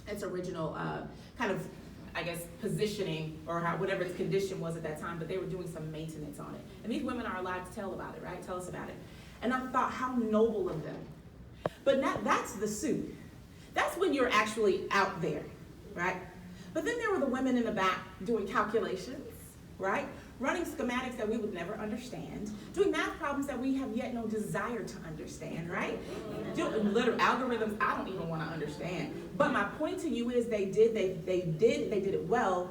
its original kind of, I guess, positioning or whatever its condition was at that time, but they were doing some maintenance on it. And these women are alive to tell about it, right? Tell us about it. And I thought, how noble of them. But that's the suit. That's when you're actually out there, right? But then there were the women in the back doing calculations, right? Running schematics that we would never understand, doing math problems that we have yet no desire to understand, right? Doing literal algorithms I don't even want to understand. But my point to you is they did it well,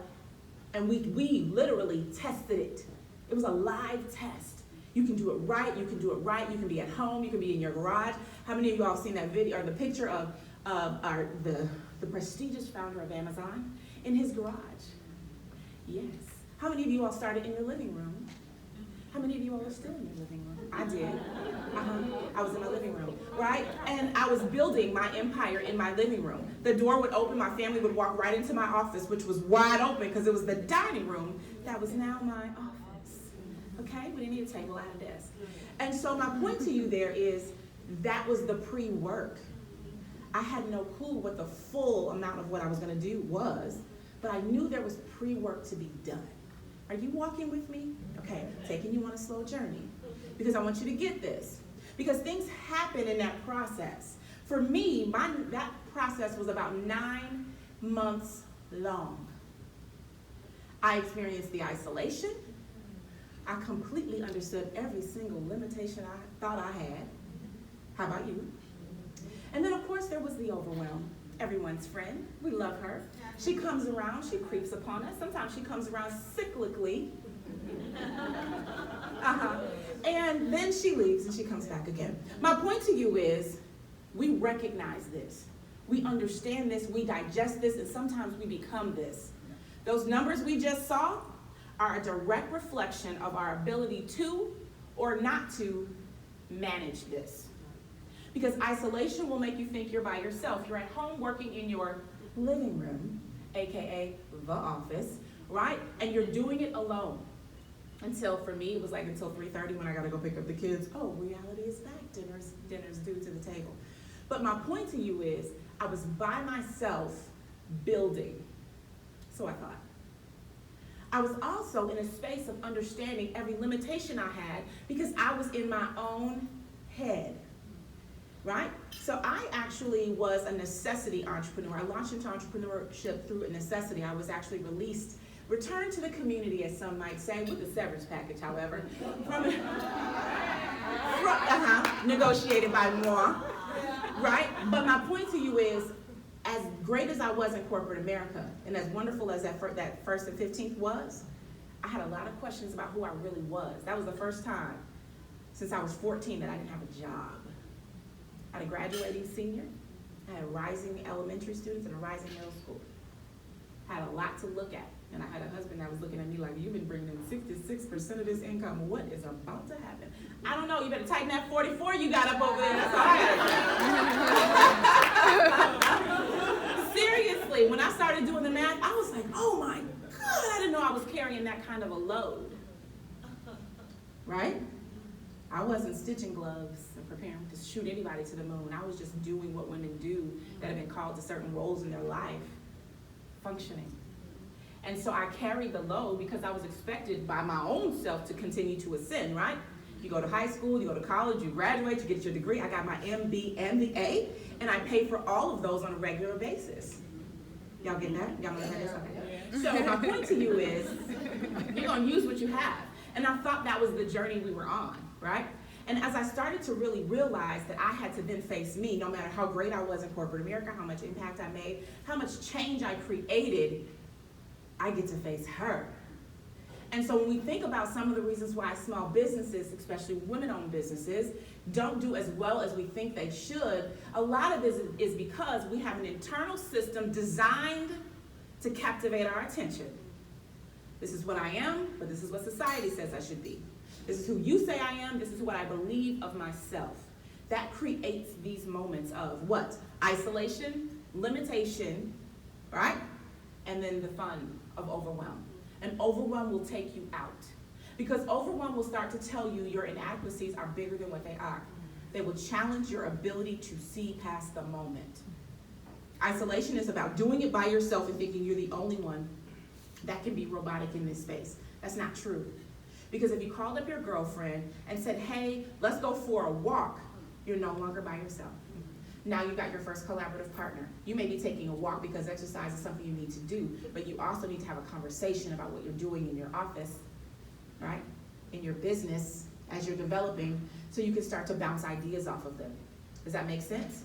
and we literally tested it. It was a live test. You can do it right, you can do it right, you can be at home, you can be in your garage. How many of you all have seen that video or the picture of the prestigious founder of Amazon in his garage? Yes. How many of you all started in your living room? How many of you all are still in your living room? I did. I was in my living room, right? And I was building my empire in my living room. The door would open, my family would walk right into my office, which was wide open because it was the dining room that was now my office. Okay? We didn't need a table, I had a desk. And so my point to you there is that was the pre-work. I had no clue what the full amount of what I was going to do was, but I knew there was pre-work to be done. Are you walking with me? Okay, taking you on a slow journey because I want you to get this. Because things happen in that process. For me, that process was about 9 months long. I experienced the isolation. I completely understood every single limitation I thought I had. How about you? And then, of course, there was the overwhelm. Everyone's friend. We love her. She comes around. She creeps upon us. Sometimes she comes around cyclically. And then she leaves and she comes back again. My point to you is we recognize this. We understand this. We digest this. And sometimes we become this. Those numbers we just saw are a direct reflection of our ability to or not to manage this. Because isolation will make you think you're by yourself. You're at home working in your living room, aka the office, right? And you're doing it alone. Until, for me, it was like until 3:30 when I got to go pick up the kids. Oh, reality is back. Dinner's due to the table. But my point to you is I was by myself building. So I thought. I was also in a space of understanding every limitation I had because I was in my own head. Right? So I actually was a necessity entrepreneur. I launched into entrepreneurship through a necessity. I was actually returned to the community, as some might say, with a severance package, however, negotiated by moi, right? But my point to you is, as great as I was in corporate America, and as wonderful as that first and 15th was, I had a lot of questions about who I really was. That was the first time since I was 14 that I didn't have a job. I had a graduating senior, I had rising elementary students and a rising middle school. I had a lot to look at, and I had a husband that was looking at me like, you've been bringing in 66% of this income, what is about to happen? I don't know, you better tighten that 44 you got up over there, that's all I got. Seriously, when I started doing the math, I was like, oh my God, I didn't know I was carrying that kind of a load, right? I wasn't stitching gloves and preparing to shoot anybody to the moon. I was just doing what women do that have been called to certain roles in their life, functioning. And so I carried the load because I was expected by my own self to continue to ascend, right? You go to high school, you go to college, you graduate, you get your degree. I got my MB and the A, and I pay for all of those on a regular basis. Y'all get that? Y'all know what that is? Okay. So my point to you is, you're going to use what you have. And I thought that was the journey we were on. Right? And as I started to really realize that I had to then face me, no matter how great I was in corporate America, how much impact I made, how much change I created, I get to face her. And so when we think about some of the reasons why small businesses, especially women-owned businesses, don't do as well as we think they should, a lot of this is because we have an internal system designed to captivate our attention. This is what I am, but this is what society says I should be. This is who you say I am. This is what I believe of myself. That creates these moments of what? Isolation, limitation, right? And then the fun of overwhelm. And overwhelm will take you out. Because overwhelm will start to tell you your inadequacies are bigger than what they are. They will challenge your ability to see past the moment. Isolation is about doing it by yourself and thinking you're the only one that can be robotic in this space. That's not true. Because if you called up your girlfriend and said, hey, let's go for a walk, you're no longer by yourself. Now you've got your first collaborative partner. You may be taking a walk because exercise is something you need to do, but you also need to have a conversation about what you're doing in your office, right? In your business as you're developing, so you can start to bounce ideas off of them. Does that make sense?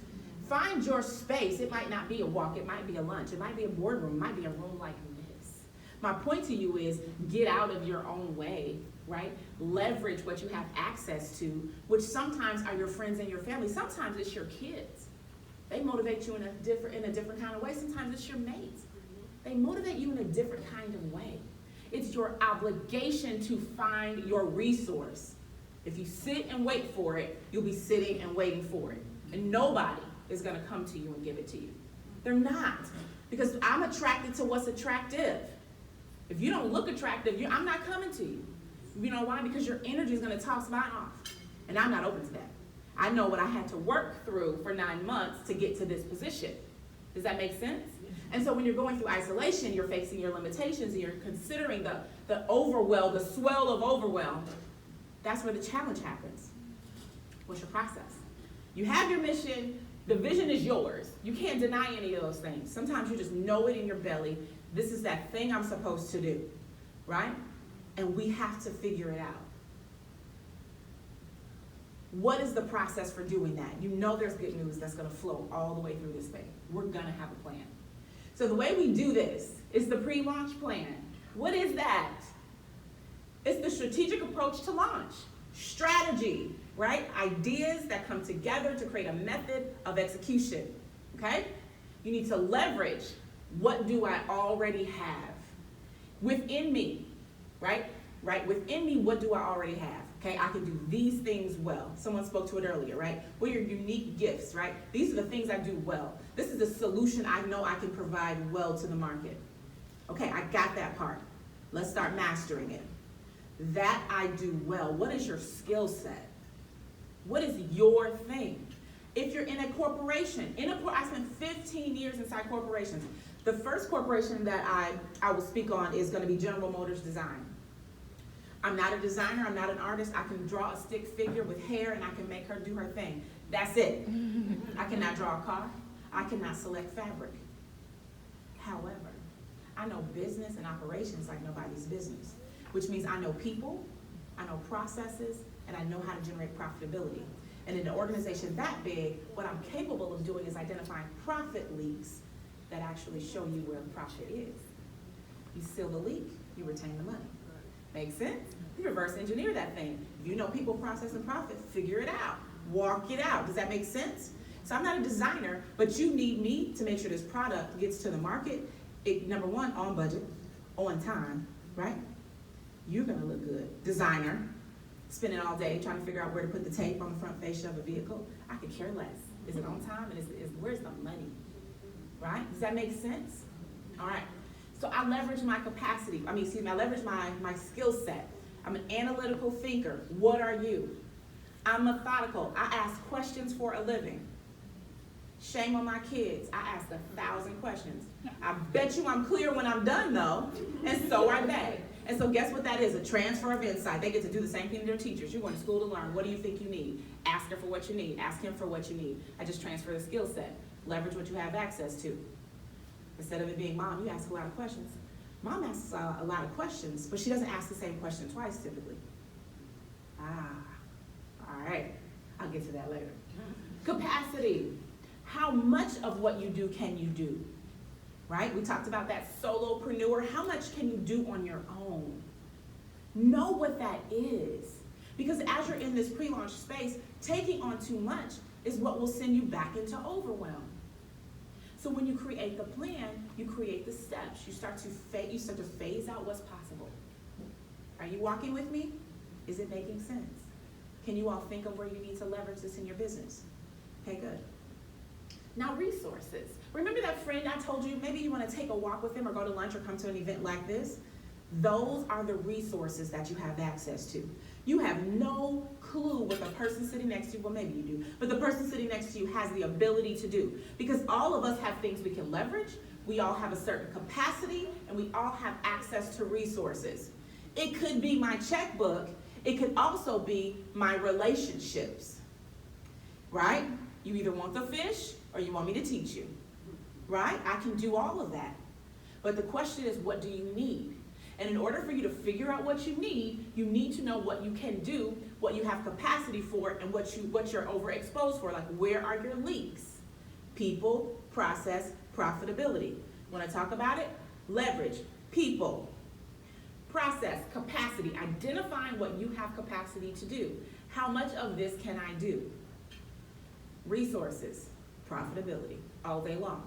Find your space. It might not be a walk, it might be a lunch, it might be a boardroom, it might be a room like this. My point to you is get out of your own way, right? Leverage what you have access to, which sometimes are your friends and your family. Sometimes it's your kids. They motivate you in a different kind of way. Sometimes it's your mates. They motivate you in a different kind of way. It's your obligation to find your resource. If you sit and wait for it, you'll be sitting and waiting for it. And nobody is going to come to you and give it to you. They're not. Because I'm attracted to what's attractive. If you don't look attractive, I'm not coming to you. You know why? Because your energy is going to toss mine off. And I'm not open to that. I know what I had to work through for 9 months to get to this position. Does that make sense? And so when you're going through isolation, you're facing your limitations, and you're considering the overwhelm, the swell of overwhelm. That's where the challenge happens. What's your process? You have your mission. The vision is yours. You can't deny any of those things. Sometimes you just know it in your belly. This is that thing I'm supposed to do, right? And we have to figure it out. What is the process for doing that? You know there's good news that's going to flow all the way through this thing. We're going to have a plan. So the way we do this is the pre-launch plan. What is that? It's the strategic approach to launch. Strategy, right? Ideas that come together to create a method of execution, okay? You need to leverage what do I already have within me, right? Within me, what do I already have? Okay, I can do these things well. Someone spoke to it earlier, right? What are your unique gifts, right? These are the things I do well. This is the solution I know I can provide well to the market. Okay, I got that part. Let's start mastering it. That I do well. What is your skill set? What is your thing? If you're in a corporation, I spent 15 years inside corporations. The first corporation that I will speak on is going to be General Motors Design. I'm not a designer, I'm not an artist. I can draw a stick figure with hair and I can make her do her thing. That's it. I cannot draw a car. I cannot select fabric. However, I know business and operations like nobody's business, which means I know people, I know processes, and I know how to generate profitability. And in an organization that big, what I'm capable of doing is identifying profit leaks that actually show you where the profit is. You seal the leak, you retain the money. Make sense? You reverse engineer that thing. If you know people, process, and profit, figure it out. Walk it out. Does that make sense? So I'm not a designer, but you need me to make sure this product gets to the market. Number one, on budget, on time, right? You're gonna look good. Designer, spending all day trying to figure out where to put the tape on the front fascia of a vehicle. I could care less. Is it on time? And where's the money? Right? Does that make sense? All right. So I leverage my capacity. I leverage my skill set. I'm an analytical thinker. What are you? I'm methodical. I ask questions for a living. Shame on my kids. I ask 1,000 questions. I bet you I'm clear when I'm done though, and so are they. And so guess what that is? A transfer of insight. They get to do the same thing to their teachers. You're going to school to learn. What do you think you need? Ask her for what you need. Ask him for what you need. I just transfer the skill set. Leverage what you have access to. Instead of it being mom, you ask a lot of questions. Mom asks a lot of questions, but she doesn't ask the same question twice typically. All right. I'll get to that later. Capacity. How much of what you do can you do? Right? We talked about that solopreneur. How much can you do on your own? Know what that is. Because as you're in this pre-launch space, taking on too much is what will send you back into overwhelm. So when you create the plan, you create the steps. You start to phase out what's possible. Are you walking with me? Is it making sense? Can you all think of where you need to leverage this in your business? Okay, good. Now, resources. Remember that friend I told you, maybe you want to take a walk with them or go to lunch or come to an event like this? Those are the resources that you have access to. You have no clue what the person sitting next to you, well, maybe you do, but the person sitting next to you has the ability to do. Because all of us have things we can leverage, we all have a certain capacity, and we all have access to resources. It could be my checkbook, it could also be my relationships, right? You either want the fish or you want me to teach you, right? I can do all of that. But the question is, what do you need? And in order for you to figure out what you need to know what you can do, what you have capacity for, and what you're overexposed for. Like, where are your leaks? People, process, profitability. Want to talk about it? Leverage, people, process, capacity, identifying what you have capacity to do. How much of this can I do? Resources, profitability, all day long.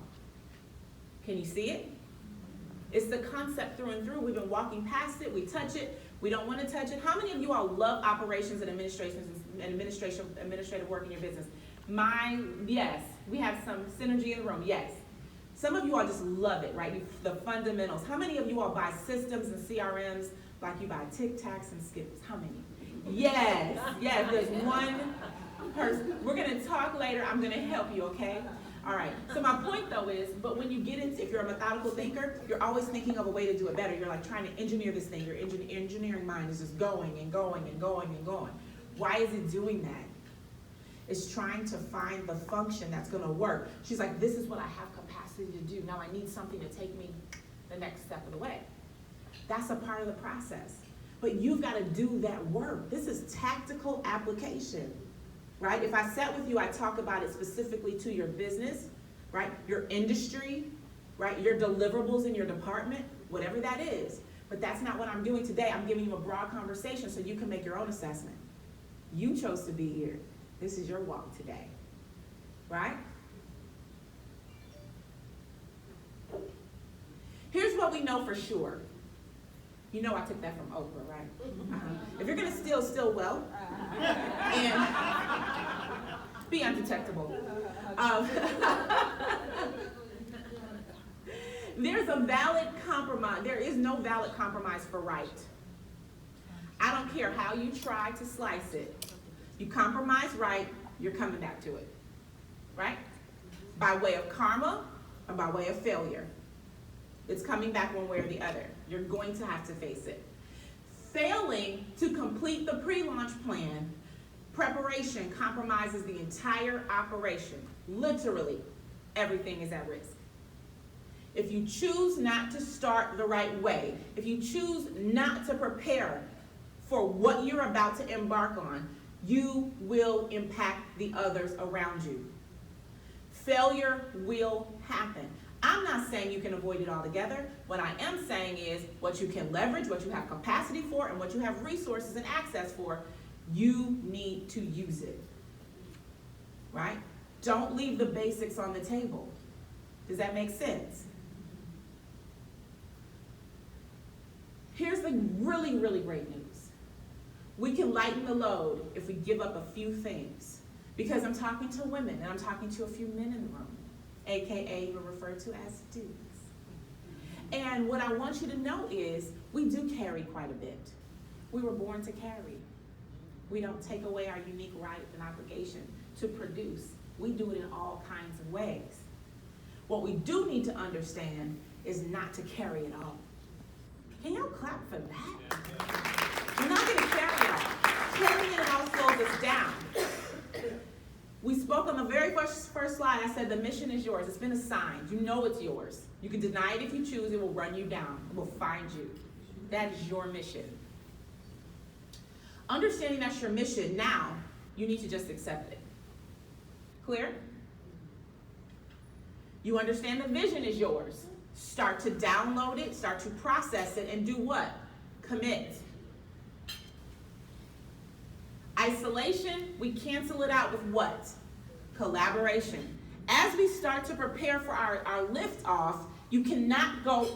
Can you see it? It's the concept through and through. We've been walking past it. We touch it. We don't want to touch it. How many of you all love operations and administrative work in your business? Yes. We have some synergy in the room. Yes. Some of you all just love it, right? The fundamentals. How many of you all buy systems and CRMs like you buy Tic Tacs and Skittles? How many? Yes. Yes. There's one person. We're going to talk later. I'm going to help you, okay? All right, so my point though is, but when you get into, if you're a methodical thinker, you're always thinking of a way to do it better. You're like trying to engineer this thing. Your engineering mind is just going and going and going and going. Why is it doing that? It's trying to find the function that's gonna work. She's like, this is what I have capacity to do. Now I need something to take me the next step of the way. That's a part of the process. But you've gotta do that work. This is tactical application. Right? If I sat with you, I talk about it specifically to your business, right? Your industry, right? Your deliverables in your department, whatever that is. But that's not what I'm doing today. I'm giving you a broad conversation so you can make your own assessment. You chose to be here. This is your walk today, right? Here's what we know for sure. You know I took that from Oprah, right? If you're going to steal well. And be undetectable. There's a valid compromise. There is no valid compromise for right. I don't care how you try to slice it. You compromise right, you're coming back to it. Right? By way of karma or by way of failure. It's coming back one way or the other. You're going to have to face it. Failing to complete the pre-launch plan, preparation compromises the entire operation. Literally, everything is at risk. If you choose not to start the right way, if you choose not to prepare for what you're about to embark on, you will impact the others around you. Failure will happen. I'm not saying you can avoid it altogether. What I am saying is what you can leverage, what you have capacity for, and what you have resources and access for, you need to use it. Right? Don't leave the basics on the table. Does that make sense? Here's the really, really great news. We can lighten the load if we give up a few things. Because I'm talking to women and I'm talking to a few men in the room. AKA we're referred to as dudes. And what I want you to know is we do carry quite a bit. We were born to carry. We don't take away our unique right and obligation to produce. We do it in all kinds of ways. What we do need to understand is not to carry it all. Can y'all clap for that? We're not going to carry it all. Carrying it all slows us down. We spoke on the very first slide. I said the mission is yours. It's been assigned. You know it's yours. You can deny it if you choose. It will run you down. It will find you. That is your mission. Understanding that's your mission, now you need to just accept it. Clear? You understand the vision is yours. Start to download it, start to process it, and do what? Commit. Isolation, we cancel it out with what? Collaboration. As we start to prepare for our lift off, you can't go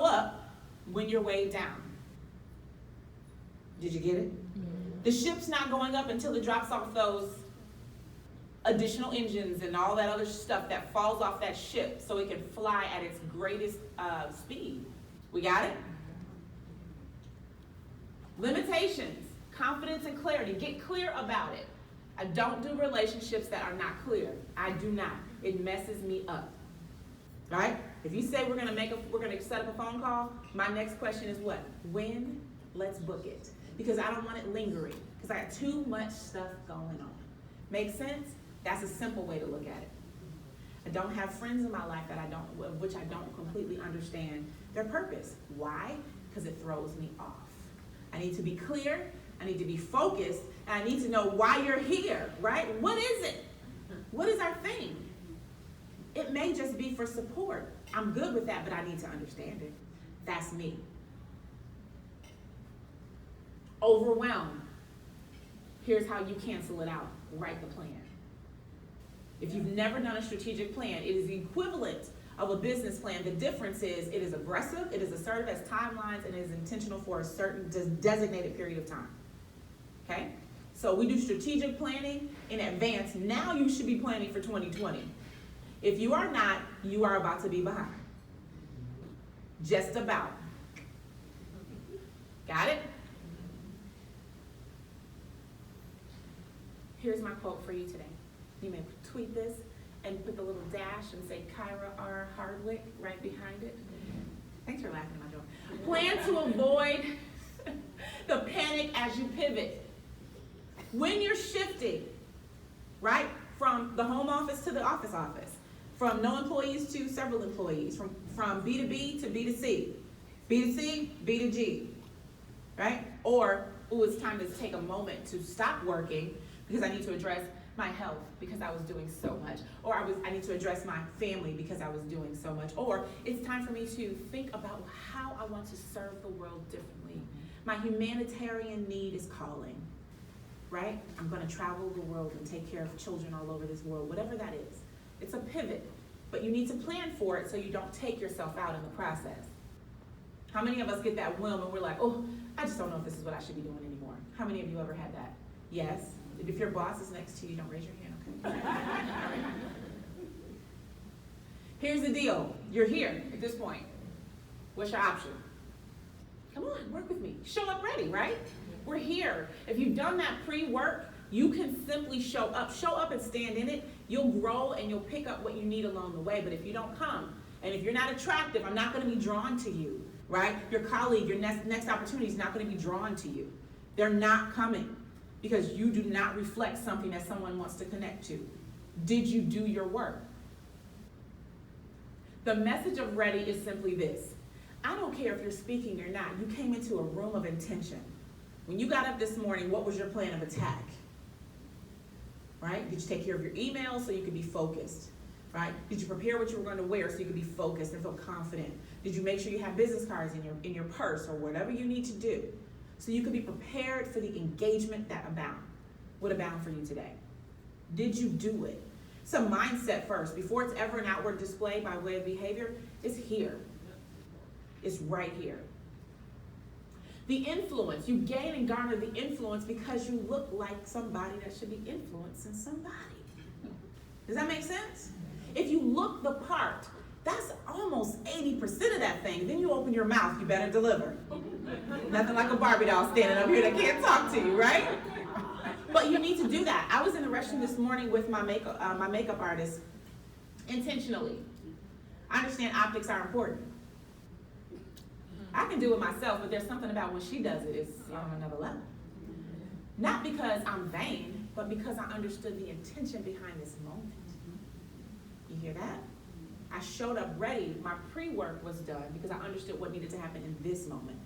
up when you're weighed down. Did you get it? The ship's not going up until it drops off those additional engines and all that other stuff that falls off that ship so it can fly at its greatest speed. We got it? Limitations Confidence and clarity. Get clear about it. I don't do relationships that are not clear. I do not. It messes me up. Right? If you say we're gonna set up a phone call, my next question is what? When? Let's book it. Because I don't want it lingering. Because I got too much stuff going on. Make sense? That's a simple way to look at it. I don't have friends in my life which I don't completely understand their purpose. Why? Because it throws me off. I need to be clear, I need to be focused, and I need to know why you're here, right? What is it? What is our thing? It may just be for support. I'm good with that, but I need to understand it. That's me. Overwhelmed. Here's how you cancel it out. Write the plan. If you've never done a strategic plan, it is the equivalent of a business plan. The difference is it is aggressive, it is assertive, has timelines, and it is intentional for a certain designated period of time. Okay? So we do strategic planning in advance. Now you should be planning for 2020. If you are not, you are about to be behind. Just about. Got it? Here's my quote for you today. You may tweet this and put the little dash and say Kyra R. Hardwick right behind it. Thanks for laughing at my joke. Plan to avoid the panic as you pivot. When you're shifting, right, from the home office to the office, from no employees to several employees, from B2B to B2C, B2C, B2G, right? Or, it's time to take a moment to stop working because I need to address my health because I was doing so much. Or I need to address my family because I was doing so much. Or it's time for me to think about how I want to serve the world differently. My humanitarian need is calling, right? I'm gonna travel the world and take care of children all over this world, whatever that is. It's a pivot, but you need to plan for it so you don't take yourself out in the process. How many of us get that whim and we're like, oh, I just don't know if this is what I should be doing anymore? How many of you ever had that? Yes. If your boss is next to you, don't raise your hand, okay? All right. Here's the deal. You're here at this point. What's your option? Come on, work with me. Show up ready, right? We're here. If you've done that pre-work, you can simply show up. Show up and stand in it. You'll grow and you'll pick up what you need along the way. But if you don't come, and if you're not attractive, I'm not going to be drawn to you, right? Your colleague, your next opportunity is not going to be drawn to you. They're not coming because you do not reflect something that someone wants to connect to. Did you do your work? The message of ready is simply this. I don't care if you're speaking or not. You came into a room of intention. When you got up this morning, what was your plan of attack? Right? Did you take care of your emails so you could be focused? Right? Did you prepare what you were going to wear so you could be focused and feel confident? Did you make sure you have business cards in your purse or whatever you need to do so you could be prepared for the engagement that would abound for you today? Did you do it? It's a mindset first. Before it's ever an outward display by way of behavior, it's here. It's right here. The influence, you gain and garner the influence because you look like somebody that should be influencing somebody. Does that make sense? If you look the part, that's almost 80% of that thing. Then you open your mouth, you better deliver. Nothing like a Barbie doll standing up here that can't talk to you, right? But you need to do that. I was in the restroom this morning with my makeup artist intentionally. I understand optics are important. I can do it myself, but there's something about when she does it, it's on another level. Not because I'm vain, but because I understood the intention behind this moment. You hear that? I showed up ready. My pre-work was done because I understood what needed to happen in this moment.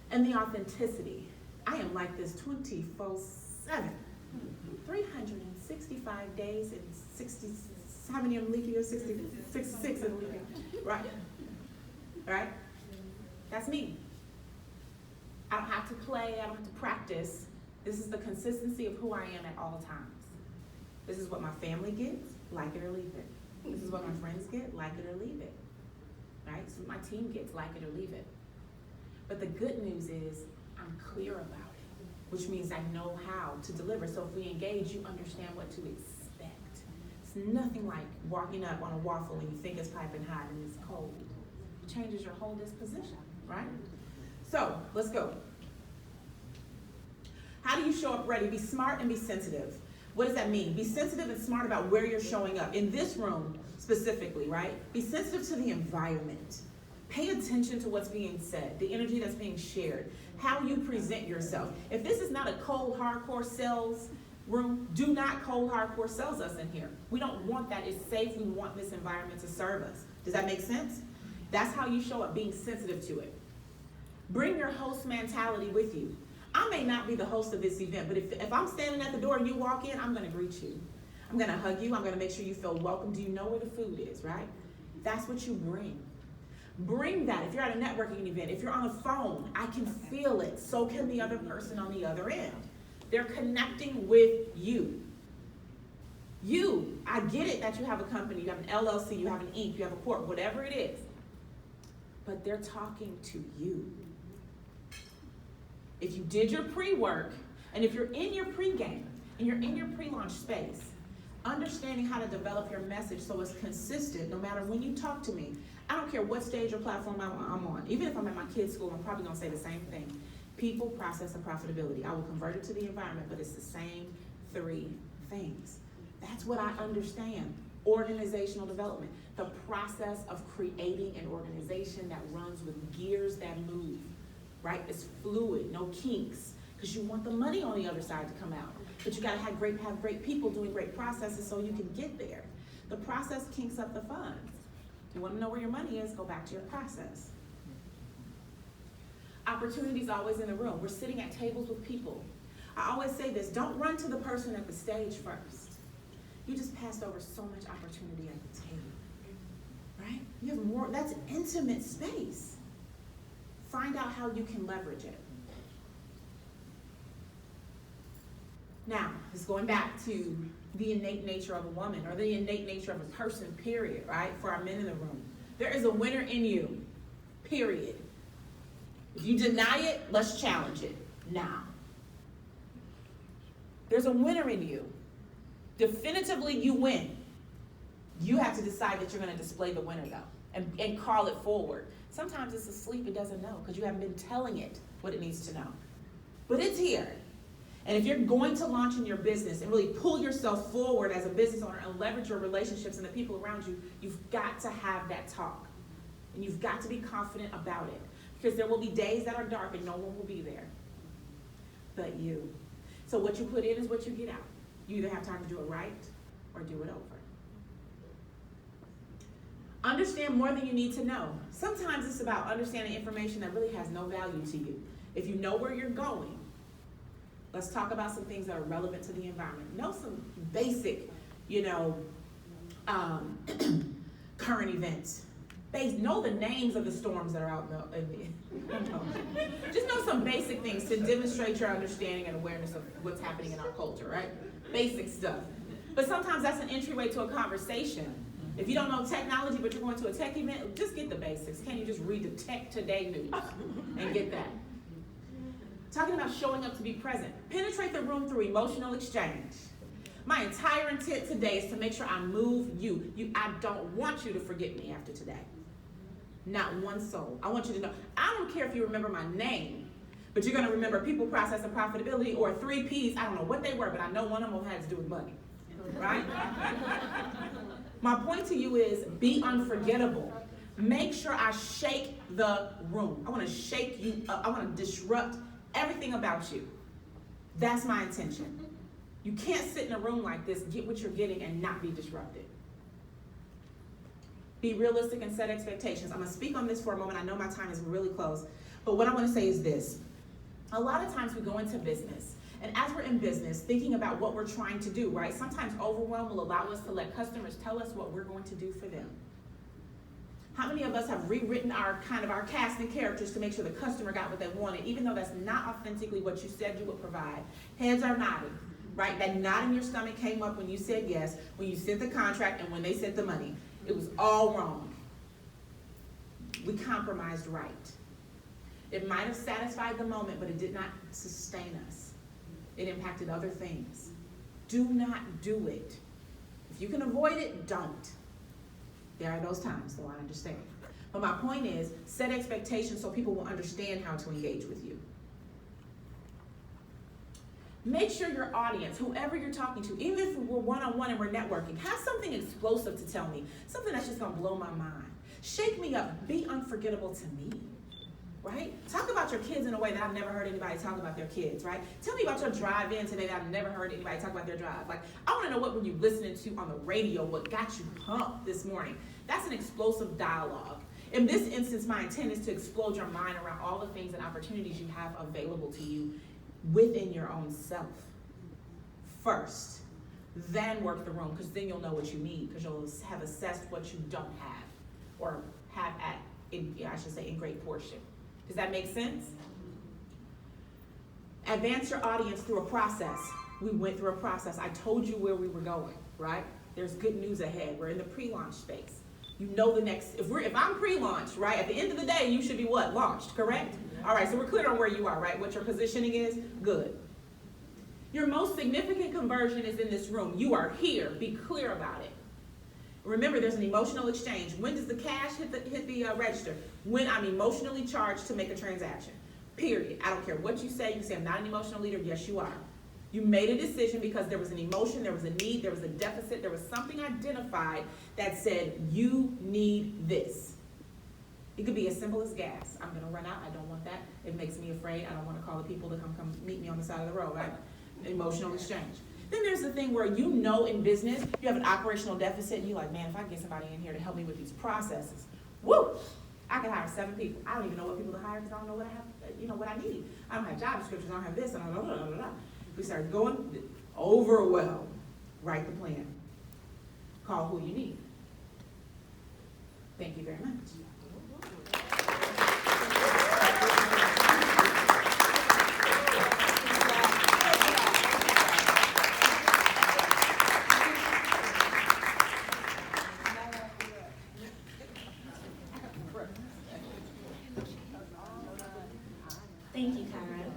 And the authenticity. I am like this 24/7. 365 days and 60, how many of them leap years? 66 in leap year. Right? Right? That's me. I don't have to play, I don't have to practice. This is the consistency of who I am at all times. This is what my family gets, like it or leave it. This is what my friends get, like it or leave it. Right? This is what my team gets, like it or leave it. But the good news is I'm clear about it, which means I know how to deliver. So if we engage, you understand what to expect. It's nothing like walking up on a waffle and you think it's piping hot and it's cold. It changes your whole disposition, right? So let's go. How do you show up ready? Be smart and be sensitive. What does that mean? Be sensitive and smart about where you're showing up. In this room specifically, right? Be sensitive to the environment. Pay attention to what's being said, the energy that's being shared, how you present yourself. If this is not a cold, hardcore sales room, do not cold, hardcore sales us in here. We don't want that. It's safe. We want this environment to serve us. Does that make sense? That's how you show up, being sensitive to it. Bring your host mentality with you. I may not be the host of this event, but if I'm standing at the door and you walk in, I'm going to greet you. I'm going to hug you. I'm going to make sure you feel welcome. Do you know where the food is, right? That's what you bring. Bring that. If you're at a networking event, if you're on a phone, I can feel it. So can the other person on the other end. They're connecting with you. I get it that you have a company, you have an LLC, you have an Inc., you have a corp, whatever it is. But they're talking to you. If you did your pre-work, and if you're in your pre-game, and you're in your pre-launch space, understanding how to develop your message so it's consistent no matter when you talk to me. I don't care what stage or platform I'm on. Even if I'm at my kids' school, I'm probably going to say the same thing. People, process, and profitability. I will convert it to the environment, but it's the same three things. That's what I understand. Organizational development. The process of creating an organization that runs with gears that move, right? It's fluid, no kinks, because you want the money on the other side to come out. But you got to have great people doing great processes so you can get there. The process kinks up the funds. If you want to know where your money is, go back to your process. Opportunity's always in the room. We're sitting at tables with people. I always say this, don't run to the person at the stage first. You just passed over so much opportunity at the table, right? You have more, that's intimate space. Find out how you can leverage it. Now, it's going back to the innate nature of a woman or the innate nature of a person, period, right? For our men in the room. There is a winner in you, period. If you deny it, let's challenge it now. There's a winner in you. Definitively, you win. You have to decide that you're going to display the winner, though, and call it forward. Sometimes it's asleep, it doesn't know, because you haven't been telling it what it needs to know. But it's here. And if you're going to launch in your business and really pull yourself forward as a business owner and leverage your relationships and the people around you, you've got to have that talk. And you've got to be confident about it. Because there will be days that are dark and no one will be there but you. So what you put in is what you get out. You either have time to do it right or do it over. Understand more than you need to know. Sometimes it's about understanding information that really has no value to you. If you know where you're going, let's talk about some things that are relevant to the environment. Know some basic, current events. Know the names of the storms that are out in the just know some basic things to demonstrate your understanding and awareness of what's happening in our culture, right? Basic stuff. But sometimes that's an entryway to a conversation. If you don't know technology, but you're going to a tech event, just get the basics. Can't you just read the Tech Today news and get that? Talking about showing up to be present. Penetrate the room through emotional exchange. My entire intent today is to make sure I move you. I don't want you to forget me after today. Not one soul. I want you to know. I don't care if you remember my name, but you're going to remember people, process, and profitability, or 3 Ps. I don't know what they were, but I know one of them had to do with money. Right? My point to you is be unforgettable. Make sure I shake the room. I want to shake you up. I want to disrupt everything about you. That's my intention. You can't sit in a room like this, get what you're getting, and not be disrupted. Be realistic and set expectations. I'm going to speak on this for a moment. I know my time is really close. But what I want to say is this. A lot of times we go into business, and as we're in business, thinking about what we're trying to do, right? Sometimes overwhelm will allow us to let customers tell us what we're going to do for them. How many of us have rewritten our cast and characters to make sure the customer got what they wanted, even though that's not authentically what you said you would provide? Heads are nodding, right? That knot in your stomach came up when you said yes, when you sent the contract, and when they sent the money. It was all wrong. We compromised right. It might have satisfied the moment, but it did not sustain us. It impacted other things. Do not do it. If you can avoid it, don't. There are those times, though I understand. But my point is, set expectations so people will understand how to engage with you. Make sure your audience, whoever you're talking to, even if we're one-on-one and we're networking, have something explosive to tell me, something that's just gonna blow my mind. Shake me up, be unforgettable to me, right? Talk about your kids in a way that I've never heard anybody talk about their kids, right? Tell me about your drive-in today that I've never heard anybody talk about their drive. Like, I wanna know what were you listening to on the radio, what got you pumped this morning. That's an explosive dialogue. In this instance, my intent is to explode your mind around all the things and opportunities you have available to you within your own self first, then work the room, because then you'll know what you need, because you'll have assessed what you don't have, or have in great portion. Does that make sense? Advance your audience through a process. We went through a process. I told you where we were going, right? There's good news ahead. We're in the pre-launch space. You know the next, if I'm pre-launch, right, at the end of the day, you should be what? Launched, correct? All right, so we're clear on where you are, right? What your positioning is? Good. Your most significant conversion is in this room. You are here. Be clear about it. Remember, there's an emotional exchange. When does the cash hit the register? When I'm emotionally charged to make a transaction. Period. I don't care what you say. You say, I'm not an emotional leader. Yes, you are. You made a decision because there was an emotion, there was a need, there was a deficit, there was something identified that said, you need this. It could be as simple as gas. I'm gonna run out, I don't want that. It makes me afraid, I don't wanna call the people to come meet me on the side of the road, right? Emotional exchange. Then there's the thing where you know in business, you have an operational deficit, and you're like, man, if I get somebody in here to help me with these processes, woo! I can hire 7 people. I don't even know what people to hire because I don't know what I have, what I need. I don't have job descriptions, I don't have this, and blah, blah, blah, blah. We start going, overwhelm, write the plan. Call who you need. Thank you very much. Thank you, Karen.